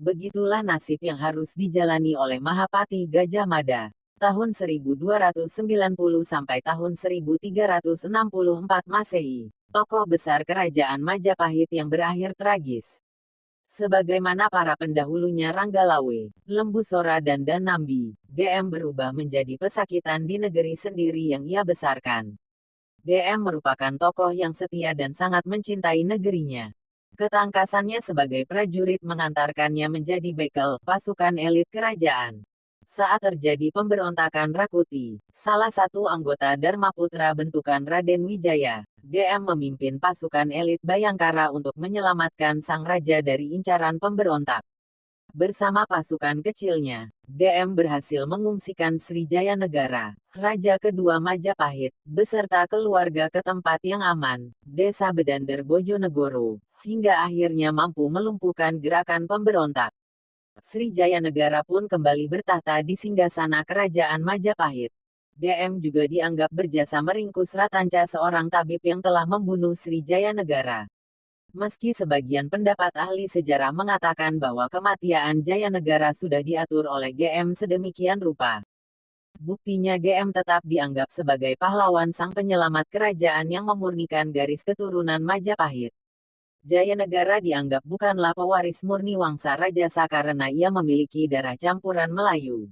Begitulah nasib yang harus dijalani oleh Mahapati Gajah Mada. Tahun 1290 sampai tahun 1364 Masehi. Tokoh besar kerajaan Majapahit yang berakhir tragis. Sebagaimana para pendahulunya Ranggalawe, Lembusora dan Danambi, DM berubah menjadi pesakitan di negeri sendiri yang ia besarkan. DM merupakan tokoh yang setia dan sangat mencintai negerinya. Ketangkasannya sebagai prajurit mengantarkannya menjadi bekel pasukan elit kerajaan. Saat terjadi pemberontakan Rakuti, salah satu anggota Dharmaputra bentukan Raden Wijaya, DM memimpin pasukan elit Bayangkara untuk menyelamatkan sang raja dari incaran pemberontak. Bersama pasukan kecilnya, DM berhasil mengungsikan Srijaya Negara, Raja kedua Majapahit, beserta keluarga ke tempat yang aman, Desa Bedander Bojonegoro, hingga akhirnya mampu melumpuhkan gerakan pemberontak. Srijaya Negara pun kembali bertahta di singgasana kerajaan Majapahit. DM juga dianggap berjasa meringkus Ratanca, seorang tabib yang telah membunuh Srijaya Negara. Meski sebagian pendapat ahli sejarah mengatakan bahwa kematian Jaya Negara sudah diatur oleh GM sedemikian rupa. Buktinya GM tetap dianggap sebagai pahlawan sang penyelamat kerajaan yang memurnikan garis keturunan Majapahit. Jaya Negara dianggap bukanlah pewaris murni Wangsa Rajasa karena ia memiliki darah campuran Melayu.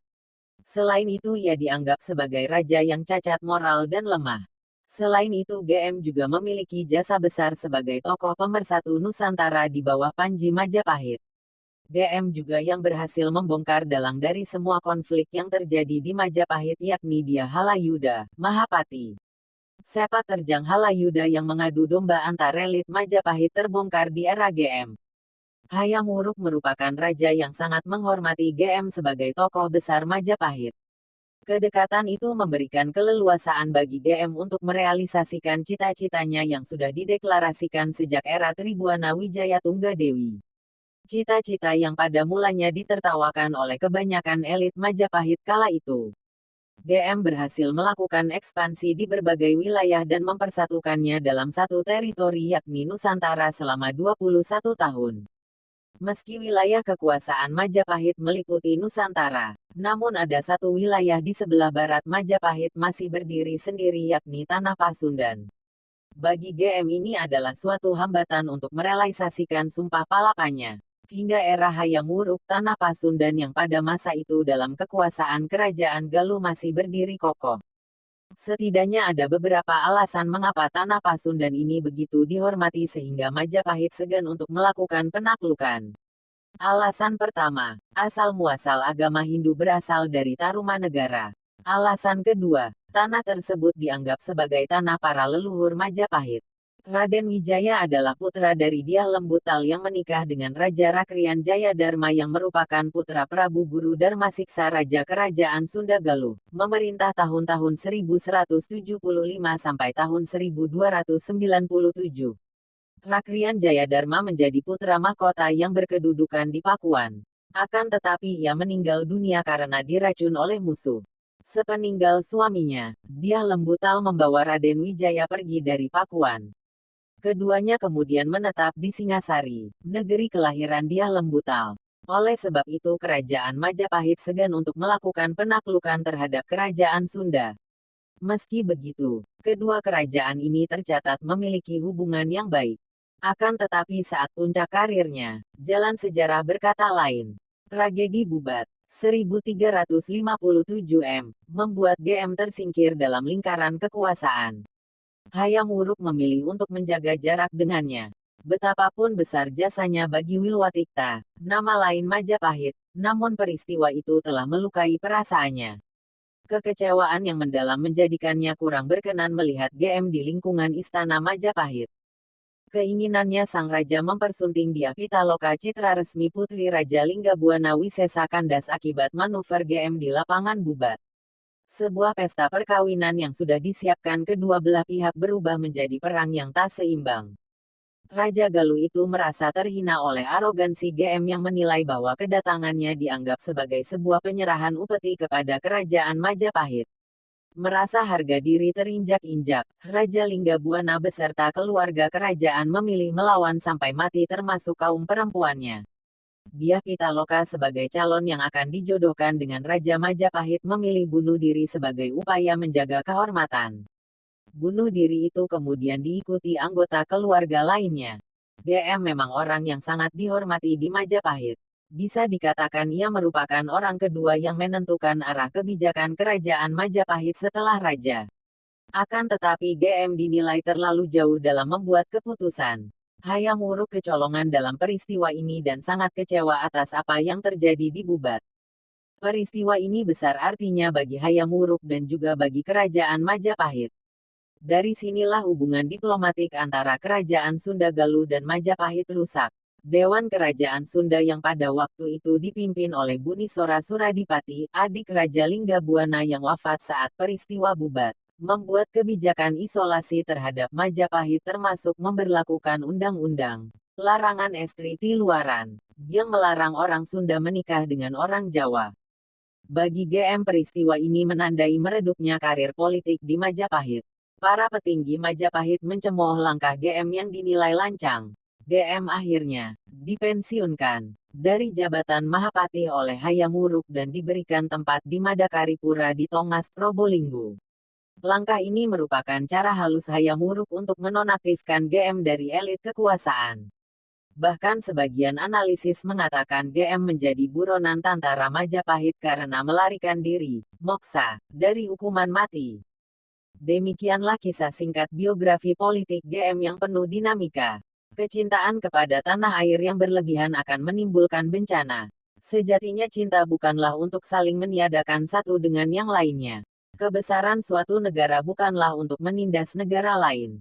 Selain itu ia dianggap sebagai raja yang cacat moral dan lemah. Selain itu GM juga memiliki jasa besar sebagai tokoh pemersatu Nusantara di bawah Panji Majapahit. GM juga yang berhasil membongkar dalang dari semua konflik yang terjadi di Majapahit, yakni Dia Halayuda, Mahapati. Sepak terjang Halayuda yang mengadu domba antar elit Majapahit terbongkar di era GM. Hayam Wuruk merupakan raja yang sangat menghormati GM sebagai tokoh besar Majapahit. Kedekatan itu memberikan keleluasaan bagi GM untuk merealisasikan cita-citanya yang sudah dideklarasikan sejak era Tribuana Wijaya Tunggadewi. Cita-cita yang pada mulanya ditertawakan oleh kebanyakan elit Majapahit kala itu. DM berhasil melakukan ekspansi di berbagai wilayah dan mempersatukannya dalam satu teritori yakni Nusantara selama 21 tahun. Meski wilayah kekuasaan Majapahit meliputi Nusantara, namun ada satu wilayah di sebelah barat Majapahit masih berdiri sendiri yakni Tanah Pasundan. Bagi GM ini adalah suatu hambatan untuk merealisasikan sumpah palapanya. Hingga era Hayam Wuruk, Tanah Pasundan yang pada masa itu dalam kekuasaan kerajaan Galuh masih berdiri kokoh. Setidaknya ada beberapa alasan mengapa Tanah Pasundan ini begitu dihormati sehingga Majapahit segan untuk melakukan penaklukan. Alasan pertama, asal-muasal agama Hindu berasal dari Tarumanegara. Alasan kedua, tanah tersebut dianggap sebagai tanah para leluhur Majapahit. Raden Wijaya adalah putra dari Dyah Lembutal yang menikah dengan Raja Rakrian Jayadharma yang merupakan putra Prabu Guru Darmasiksa Raja Kerajaan Sunda Galuh, memerintah tahun-tahun 1175 sampai tahun 1297. Rakrian Jayadharma menjadi putra mahkota yang berkedudukan di Pakuan. Akan tetapi ia meninggal dunia karena diracun oleh musuh. Sepeninggal suaminya, Dyah Lembutal membawa Raden Wijaya pergi dari Pakuan. Keduanya kemudian menetap di Singasari, negeri kelahiran Dyah Lembutal. Oleh sebab itu kerajaan Majapahit segan untuk melakukan penaklukan terhadap kerajaan Sunda. Meski begitu, kedua kerajaan ini tercatat memiliki hubungan yang baik. Akan tetapi saat puncak karirnya, jalan sejarah berkata lain. Tragedi Bubat, 1357 M, membuat GM tersingkir dalam lingkaran kekuasaan. Hayam Wuruk memilih untuk menjaga jarak dengannya. Betapapun besar jasanya bagi Wilwatikta, nama lain Majapahit, namun peristiwa itu telah melukai perasaannya. Kekecewaan yang mendalam menjadikannya kurang berkenan melihat GM di lingkungan istana Majapahit. Keinginannya sang raja mempersunting Dyah Pitaloka Citra resmi putri Raja Linggabuana Wisesa kandas akibat manuver GM di lapangan Bubat. Sebuah pesta perkawinan yang sudah disiapkan kedua belah pihak berubah menjadi perang yang tak seimbang. Raja Galuh itu merasa terhina oleh arogansi GM yang menilai bahwa kedatangannya dianggap sebagai sebuah penyerahan upeti kepada kerajaan Majapahit. Merasa harga diri terinjak-injak, Raja Linggabuana beserta keluarga kerajaan memilih melawan sampai mati termasuk kaum perempuannya. Dyah Pitaloka sebagai calon yang akan dijodohkan dengan Raja Majapahit memilih bunuh diri sebagai upaya menjaga kehormatan. Bunuh diri itu kemudian diikuti anggota keluarga lainnya. DM memang orang yang sangat dihormati di Majapahit. Bisa dikatakan ia merupakan orang kedua yang menentukan arah kebijakan kerajaan Majapahit setelah Raja. Akan tetapi GM dinilai terlalu jauh dalam membuat keputusan. Hayam Wuruk kecolongan dalam peristiwa ini dan sangat kecewa atas apa yang terjadi di Bubat. Peristiwa ini besar artinya bagi Hayam Wuruk dan juga bagi kerajaan Majapahit. Dari sinilah hubungan diplomatik antara kerajaan Sunda Galuh dan Majapahit rusak. Dewan Kerajaan Sunda yang pada waktu itu dipimpin oleh Bunisora Suradipati, adik Raja Linggabuana yang wafat saat peristiwa Bubat, membuat kebijakan isolasi terhadap Majapahit termasuk memberlakukan undang-undang larangan estri tiluaran, yang melarang orang Sunda menikah dengan orang Jawa. Bagi GM peristiwa ini menandai meredupnya karir politik di Majapahit. Para petinggi Majapahit mencemooh langkah GM yang dinilai lancang. GM akhirnya dipensiunkan dari jabatan Mahapati oleh Hayam Wuruk dan diberikan tempat di Madakaripura di Tongas, Probolinggo. Langkah ini merupakan cara halus Hayam Wuruk untuk menonaktifkan GM dari elit kekuasaan. Bahkan sebagian analisis mengatakan GM menjadi buronan tentara Majapahit karena melarikan diri, moksa, dari hukuman mati. Demikianlah kisah singkat biografi politik GM yang penuh dinamika. Kecintaan kepada tanah air yang berlebihan akan menimbulkan bencana. Sejatinya cinta bukanlah untuk saling meniadakan satu dengan yang lainnya. Kebesaran suatu negara bukanlah untuk menindas negara lain.